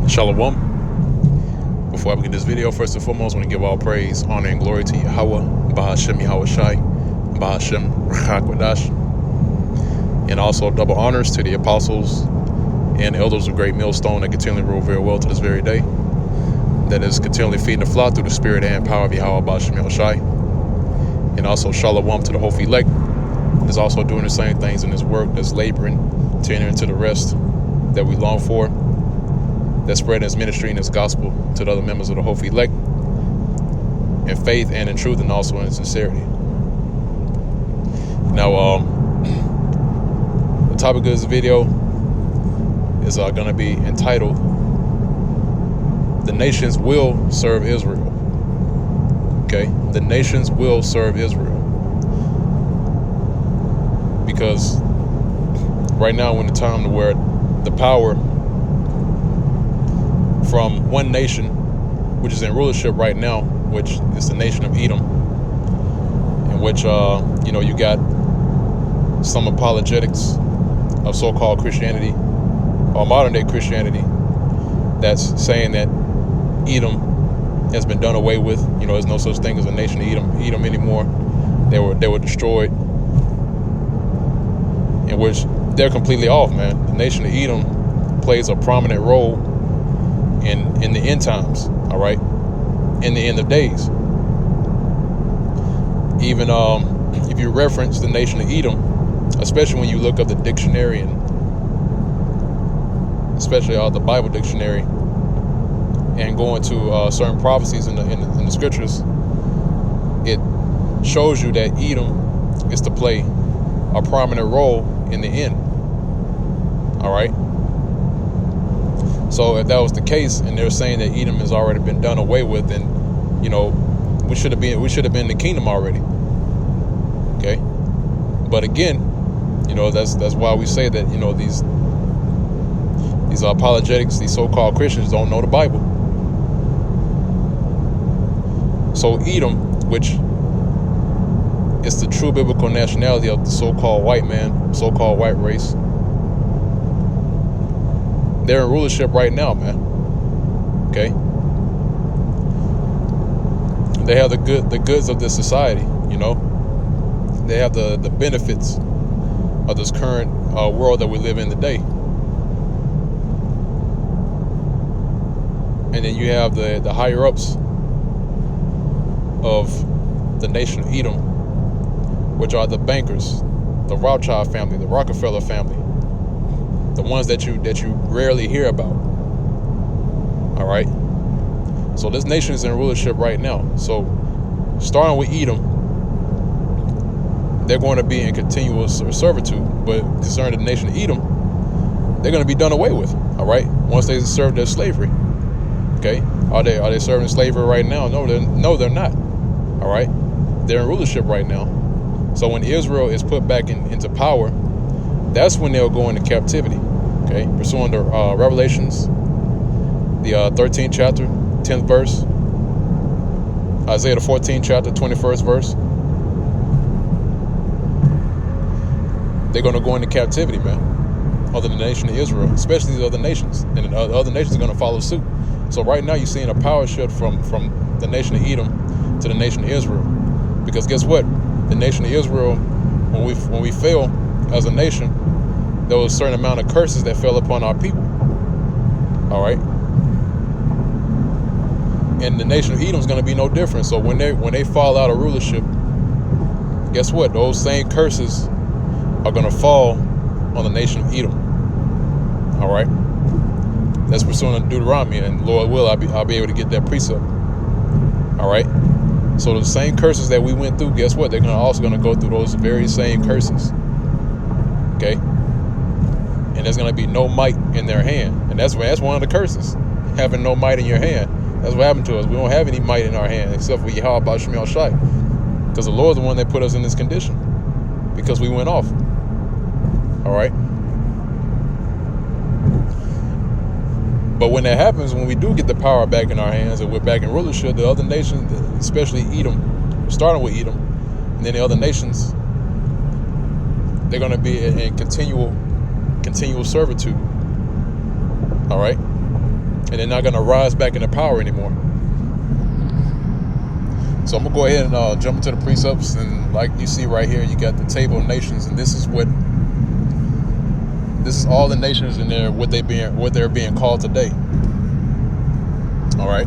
Shalom. Before I begin this video, first and foremost, I want to give all praise, honor, and glory to Yahweh, Bahashem Yahweh Shai, Bahashem Rachakwadash, and also double honors to the apostles and elders of Great Millstone that continually rule very well to this very day, that is continually feeding the flock through the spirit and power of Yahweh, Bahashem Yahweh Shai, and also Shalom to the whole elect that is also doing the same things in this work, that's laboring to enter into the rest that we long for, that's spreading his ministry and his gospel to the other members of the whole elect in faith and in truth and also in sincerity. Now, the topic of this video is going to be entitled, "The Nations Will Serve Israel." Okay? The nations will serve Israel. Because right now we're in a time where the power from one nation, which is in rulership right now, which is the nation of Edom, in which you got some apologetics of so-called Christianity or modern day Christianity that's saying that Edom has been done away with. There's no such thing as a nation of Edom anymore. They were destroyed, in which they're completely off, man. The nation of Edom plays a prominent role in the end times, all right, in the end of days. Even if you reference the nation of Edom, especially when you look up the dictionary, and especially the Bible dictionary, and go into certain prophecies in the scriptures, it shows you that Edom is to play a prominent role in the end. All right. So if that was the case, and they're saying that Edom has already been done away with, then we should have been the kingdom already. Okay. But again, that's why we say that these apologetics, these so-called Christians, don't know the Bible. So Edom, which is the true biblical nationality of the so-called white man, so-called white race, they're in rulership right now, man. Okay? They have the goods of this society, They have the benefits of this current world that we live in today. And then you have the higher ups of the nation of Edom, which are the bankers, the Rothschild family, the Rockefeller family, the ones that you rarely hear about. All right. So this nation is in rulership right now. So starting with Edom, they're going to be in continuous servitude. But concerning the nation of Edom, they're going to be done away with. All right. Once they serve their slavery. Okay. Are they serving slavery right now? No, they're not. All right. They're in rulership right now. So when Israel is put back into power, that's when they'll go into captivity. Okay, pursuant to Revelations, the 13th chapter, 10th verse, Isaiah the 14th chapter, 21st verse. They're going to go into captivity, man, other than the nation of Israel, especially the other nations, and the other nations are going to follow suit. So right now you're seeing a power shift from the nation of Edom to the nation of Israel, because guess what? The nation of Israel, when we fail as a nation, there was a certain amount of curses that fell upon our people. All right. And the nation of Edom is going to be no different. So when they fall out of rulership, guess what? Those same curses are going to fall on the nation of Edom. All right. That's pursuant to Deuteronomy, and Lord will, I'll be able to get that precept. All right. So the same curses that we went through, guess what? They're also going to go through those very same curses. Okay. And there's going to be no might in their hand. And that's one of the curses, having no might in your hand. That's what happened to us. We don't have any might in our hand except for Yahweh Bahashem Yahweh Shai. Because the Lord's the one that put us in this condition. Because we went off. All right. But when that happens, when we do get the power back in our hands and we're back in rulership, the other nations, especially Edom, starting with Edom, and then the other nations, they're going to be in continual servitude. All right. and they're not going to rise back into power anymore. So I'm going to go ahead and jump into the precepts. And like you see right here, you got the table of nations, and this is all the nations in there, what they're being called today. All right.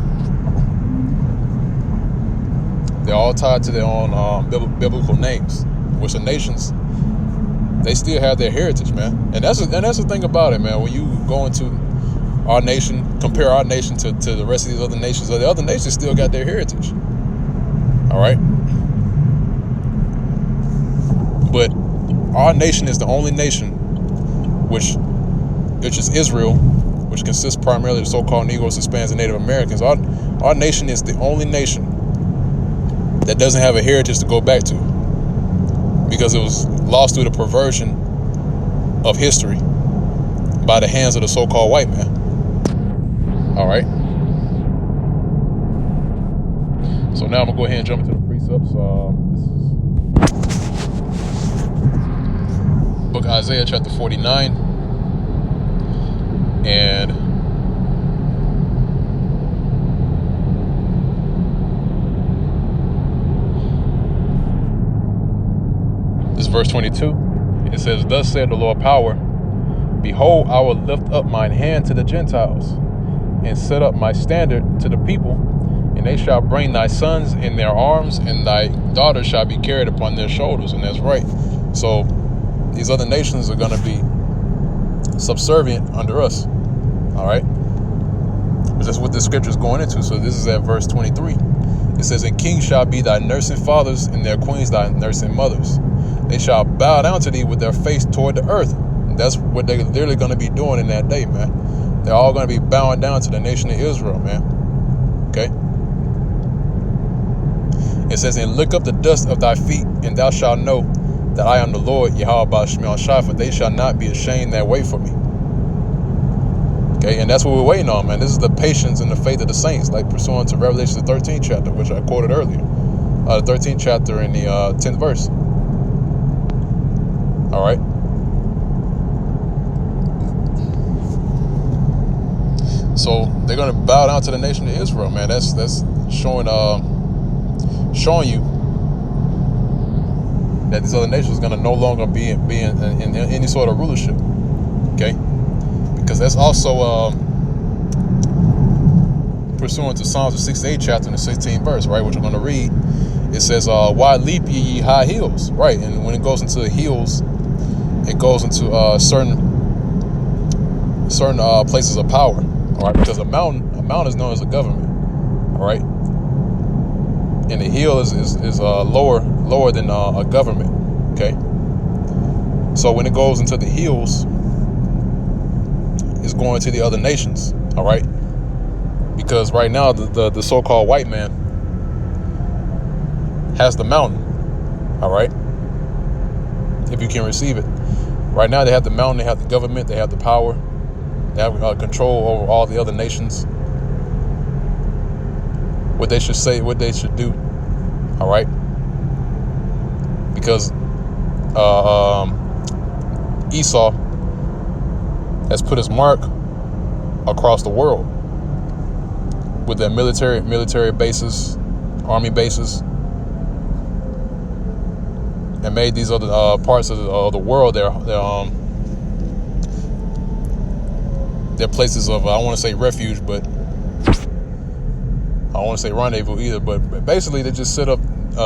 They're all tied to their own biblical names, which the nations, they still have their heritage, man. And that's the thing about it, man. When you go into our nation, compare our nation to the rest of these other nations, the other nations still got their heritage. All right. But our nation is the only nation which is Israel, which consists primarily of the so-called Negroes, Hispanics, and Native Americans. Our nation is the only nation that doesn't have a heritage to go back to, because it was lost through the perversion of history by the hands of the so-called white man. All right. So now I'm gonna go ahead and jump into the precepts. This is Book of Isaiah, chapter 49, and this is verse 22. It says, "Thus said the Lord power, behold, I will lift up mine hand to the Gentiles, and set up my standard to the people, and they shall bring thy sons in their arms, and thy daughters shall be carried upon their shoulders." And that's right. So these other nations are going to be subservient under us. All right. That's what the scripture is going into. So this is at verse 23. It says, "And kings shall be thy nursing fathers, and their queens thy nursing mothers. They shall bow down to thee with their face toward the earth." And that's what they're literally going to be doing in that day, man. They're all going to be bowing down to the nation of Israel, man. Okay. It says, "And lick up the dust of thy feet, and thou shalt know that I am the Lord, Yahweh Bashmiel Shai, for they shall not be ashamed that wait for me." Okay, and that's what we're waiting on, man. This is the patience and the faith of the saints, like pursuant to Revelation, the 13th chapter, which I quoted earlier. The 13th chapter in the 10th verse. All right. So they're going to bow down to the nation of Israel, man. That's showing you that these other nations are going to no longer be in any sort of rulership. Okay. Because that's also pursuant to Psalms, the 68th chapter and the 16th verse, right, which I'm going to read. It says, "Why leap ye high hills?" Right, and when it goes into the hills, it goes into certain places of power. All right, because a mountain is known as a government. All right, and the hill is lower than a government. Okay, so when it goes into the hills, it's going to the other nations. All right, because right now the so-called white man has the mountain. All right, if you can receive it. Right now they have the mountain, they have the government, they have the power, they have control over all the other nations. What they should say, what they should do. All right, because Esau has put his mark across the world with their military bases, army bases, and made these other parts of the world their places of, I don't want to say refuge, but I don't want to say rendezvous either. But basically, they just set up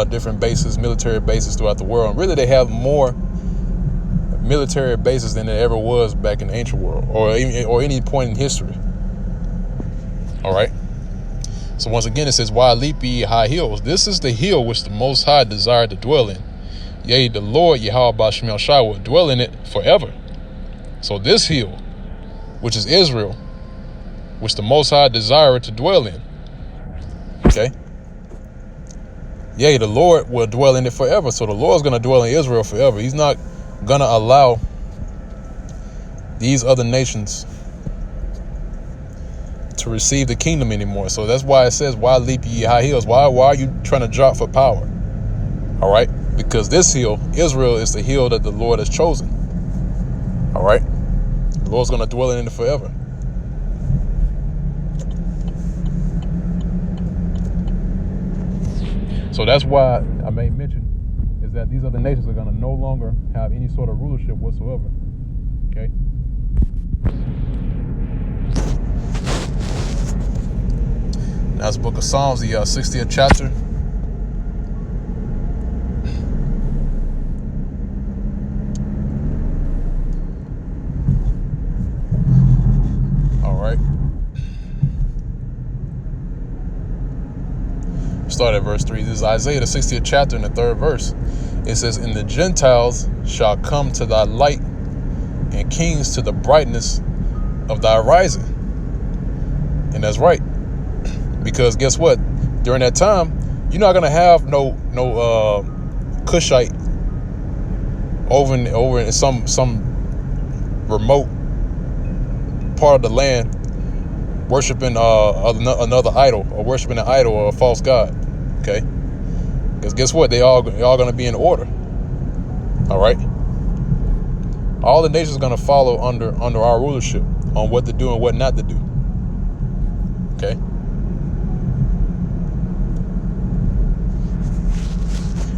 different bases, military bases throughout the world. And really, they have more military bases than there ever was back in the ancient world, or any point in history. All right. So once again, it says, "Why leap ye high hills? This is the hill which the Most High desired to dwell in. Yea, the Lord Yahweh Bashmiel Shai will dwell in it forever." So this hill, which is Israel, which the Most High desired to dwell in. Okay. Yea, the Lord will dwell in it forever. So the Lord's going to dwell in Israel forever. He's not going to allow these other nations to receive the kingdom anymore. So that's why it says, "Why leap ye high hills?" Why are you trying to drop for power? All right. Because this hill, Israel, is the hill that the Lord has chosen. All right. The Lord's going to dwell in it forever. So that's why I made mention is that these other nations are going to no longer have any sort of rulership whatsoever. Okay. Now it's the book of Psalms, the 60th chapter. All right. Start at verse 3. This is Isaiah, the 60th chapter, in the 3rd verse. It says, "And the Gentiles shall come to thy light, and kings to the brightness of thy rising." And that's right. Because guess what? During that time, you're not gonna have no Cushite over in some remote part of the land worshiping another idol, or worshiping an idol or a false god. Okay? Because guess what? They all gonna be in order. All right. All the nations are gonna follow under our rulership on what to do and what not to do. Okay.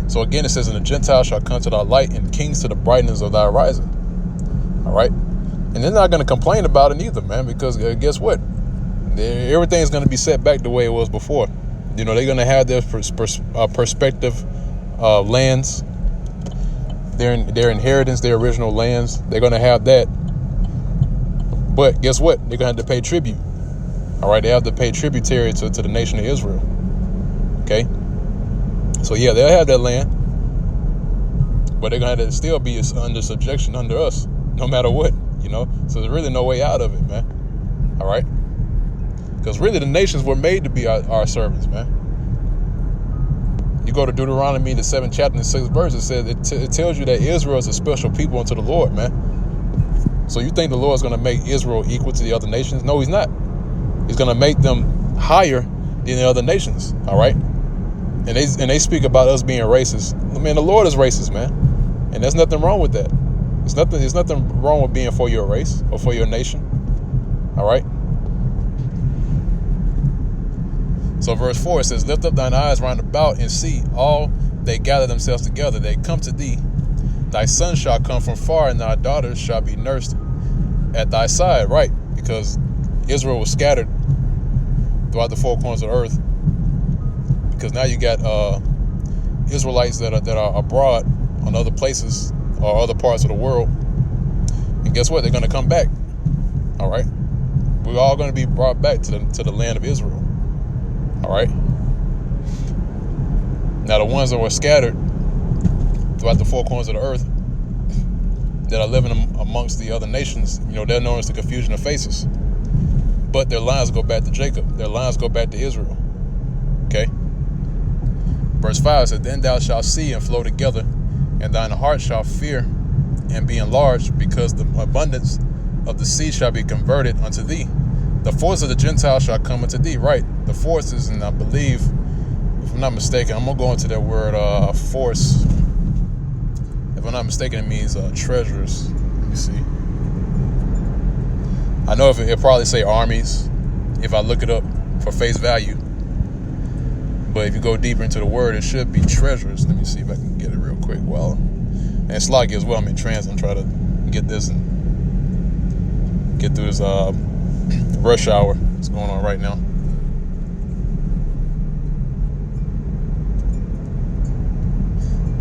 So again, it says, "And the Gentiles shall come to thy light, and kings to the brightness of thy rising." All right. And they're not going to complain about it either, man, because guess what? Everything's going to be set back the way it was before. You know, they're going to have their perspective lands, their inheritance, their original lands. They're going to have that. But guess what? They're going to have to pay tribute. All right. They have to pay tributary to the nation of Israel. Okay. So yeah, they'll have that land, but they're going to have to still be under subjection under us, no matter what, you know. So there's really no way out of it, man. All right? Because really the nations were made to be our servants, man. You go to Deuteronomy, the 7th chapter, and the 6th verse, it says, it tells you that Israel is a special people unto the Lord, man. So you think the Lord's going to make Israel equal to the other nations? No, he's not. He's going to make them higher than the other nations, all right? And they speak about us being racist. Man, the Lord is racist, man. And there's nothing wrong with that. There's nothing wrong with being for your race or for your nation. All right? So verse 4, it says, "Lift up thine eyes round about, and see all they gather themselves together. They come to thee. Thy sons shall come from far, and thy daughters shall be nursed at thy side." Right? Because Israel was scattered throughout the four corners of the earth. Because now you got Israelites that are abroad on other places or other parts of the world, and guess what? They're going to come back. All right, we're all going to be brought back to the land of Israel. All right. Now the ones that were scattered throughout the four corners of the earth, that are living amongst the other nations, you know, they're known as the confusion of faces. But their lines go back to Jacob. Their lines go back to Israel. Okay. Verse 5 says, "Then thou shalt see and flow together, and thine heart shall fear and be enlarged, because the abundance of the sea shall be converted unto thee. The force of the Gentiles shall come unto thee." Right. The forces, and I believe, if I'm not mistaken, I'm going to go into that word force. If I'm not mistaken, it means treasures. Let me see. I know it probably say armies if I look it up for face value. But if you go deeper into the word, it should be treasures. Let me see if I can get it real quick. And it's like as well, I'm in transit. I'm trying to get this and get through this rush hour that's going on right now.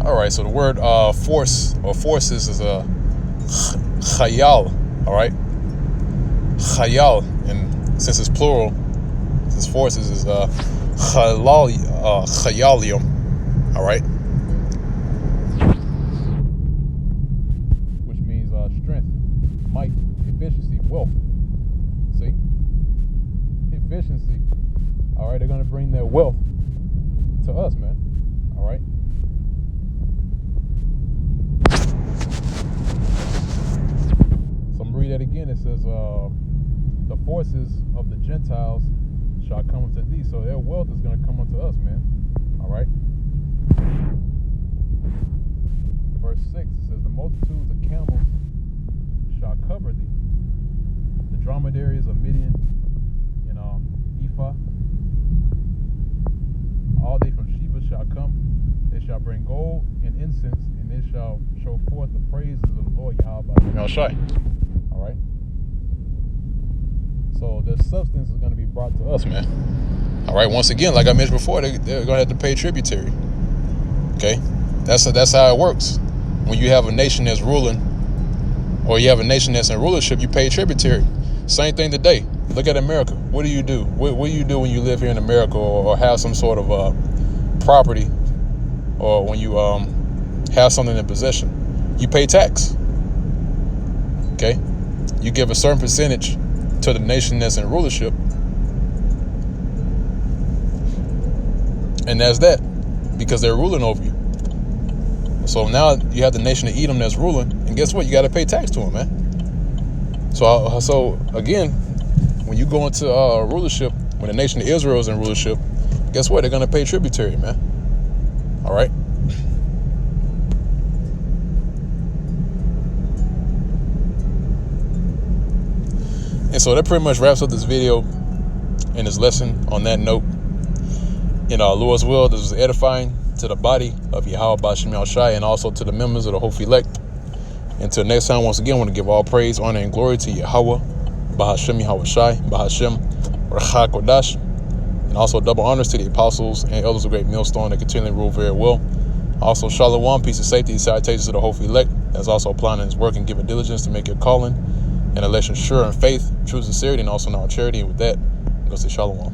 All right, so the word force or forces is a chayal. All right, chayal, and since it's plural, since forces is chayalium. All right, which means strength, might, efficiency, wealth. See, efficiency. All right, they're gonna bring their wealth to us, man. All right. Read that again. It says the forces of the Gentiles shall come unto thee. So their wealth is going to come unto us, man. All right. Verse 6, it says, "The multitudes of camels shall cover thee, the dromedaries of Midian and Ephah, all they from Sheba rulers shall come. They shall bring gold and incense, and they shall show forth the praises of the Lord Yahweh Shai. All right. So the substance is going to be brought to us, man. All right. Once again, like I mentioned before, they're going to have to pay tributary. Okay. That's how it works. When you have a nation that's ruling, or you have a nation that's in rulership, you pay tributary. Same thing today. Look at America. What do you do? What do you do when you live here in America, or have some sort of property, or when you have something in possession? You pay tax. Okay? You give a certain percentage to the nation that's in rulership, and that's that, because they're ruling over you. So now you have the nation of Edom that's ruling, and guess what? You got to pay tax to them, man. So again, when you go into rulership, when the nation of Israel is in rulership, guess what? They're going to pay tributary, man. All right. And so that pretty much wraps up this video and this lesson on that note. In our Lord's will, this was edifying to the body of Yahweh B'Shem Yahushai, and also to the members of the Hope Elect. Until next time, once again, I want to give all praise, honor, and glory to Yahweh B'Shem Yahushai, B'Shem Rachah Kodash, and also double honors to the apostles and elders of Great Millstone that continually rule very well. Also, Shalom, peace and safety, salutations to the Hope Elect that's also applying his work and giving diligence to make your calling and election sure in faith, true sincerity, and also in all charity. And with that, I'm going to say Shalom.